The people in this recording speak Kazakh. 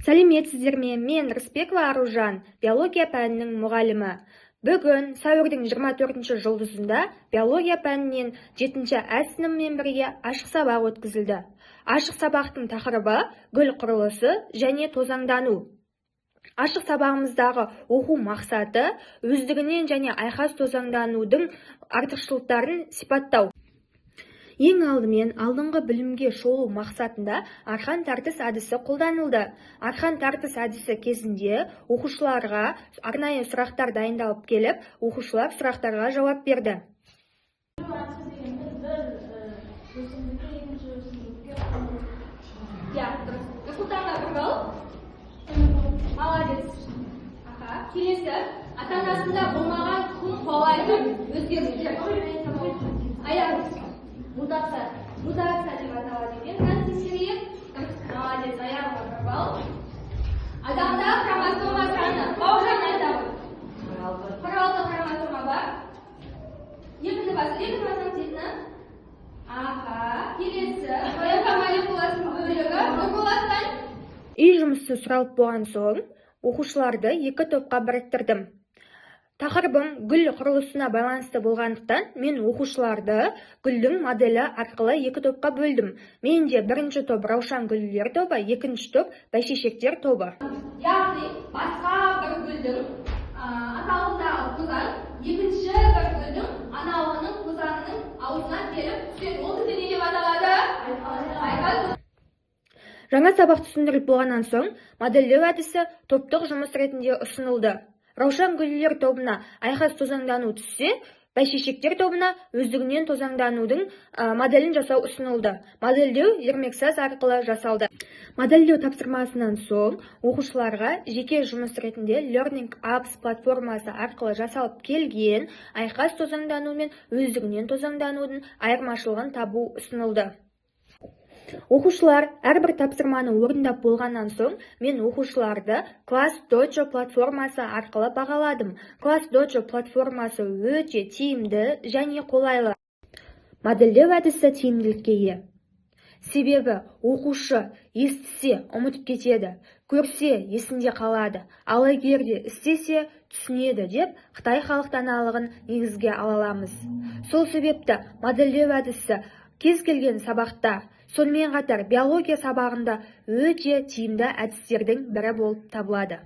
Сәлеметсіздер ме? Мен Рысбекова Аружан, биология пәнінің мұғалімі. Бүгін сәуірдің 24 жұлдызында биология пәнінен 7-ші А сыныбымен бірге ашық сабақ өткізілді. Ашық сабақтың тақырыбы гүл құрылысы және тозаңдану. Ашық сабағымыздағы оқу мақсаты өздігінен және айқас тозаңданудың артықшылықтарын сипаттау. Ең алдымен алдыңғы білімге шолу мақсатында арқан тартыс әдісі қолданылды. Арқан тартыс әдісі кезінде оқушыларға арнайы сұрақтар дайындалып келіп, оқушылар сұрақтарға жауап берді. Келесі, ата-анасында болмаған тұқым қуалайтын өзгерістер. Мутация деп аталады екен. Тексерейік. Молодец, аяғына тұрып ал. Адамда хромосома саны бауыржан айтады. 46 хромосома бар. Екінші басын тезін. Келесі, ДНК молекуласының бөлігі нұрболаттан. Үй жұмысы сұралып болған соң, оқушыларды екі топқа біріктірдім. Тақырыбым гүл құрылысына байланысты болғандықтан, мен оқушыларды гүлдің моделі арқылы екі топқа бөлдім. Менде бірінші топ раушан гүлдер тобы, екінші топ бәйшешектер тобы. Яғни, басқа бір гүлдің атауындағы тозаң, екінші бір гүлдің анауының тозаңының аузына келіп түседі. Ол кезде не деп аталады? Жаңа сабақ түсіндіріліп болғаннан соң, модельдеу әдісі топтық жұмыс ретінде ұсынылды. Раушан гүлдер тобына айқас тозаңдану түссе, бәйшешектер тобына өздігінен тозаңданудың моделін жасау ұсынылды. Модельдеу ермексаз арқылы жасалды. Модельдеу тапсырмасынан соң, оқушыларға жеке жұмыс ретінде Learning Apps платформасы арқылы жасалып келген айқас тозаңдану мен өздігінен тозаңданудың айырмашылығын табу ұсынылды. Оқушылар әрбір тапсырманы орындап болғаннан соң, мен оқушыларды Class Dojo платформасы арқылы бағаладым. Class Dojo платформасы өте тиімді және қолайлы. Модельдеу әдісі тиімділікке ие. Себебі оқушы естісе ұмытып кетеді, көрсе есінде қалады, ал егер де істесе түсінеді деп Қытай халық даналығын негізге ала аламыз. Сол себепті модельдеу әдісі кез келген сабақта, сонымен қатар биология сабағында өте тиімді әдістердің бірі болып табылады.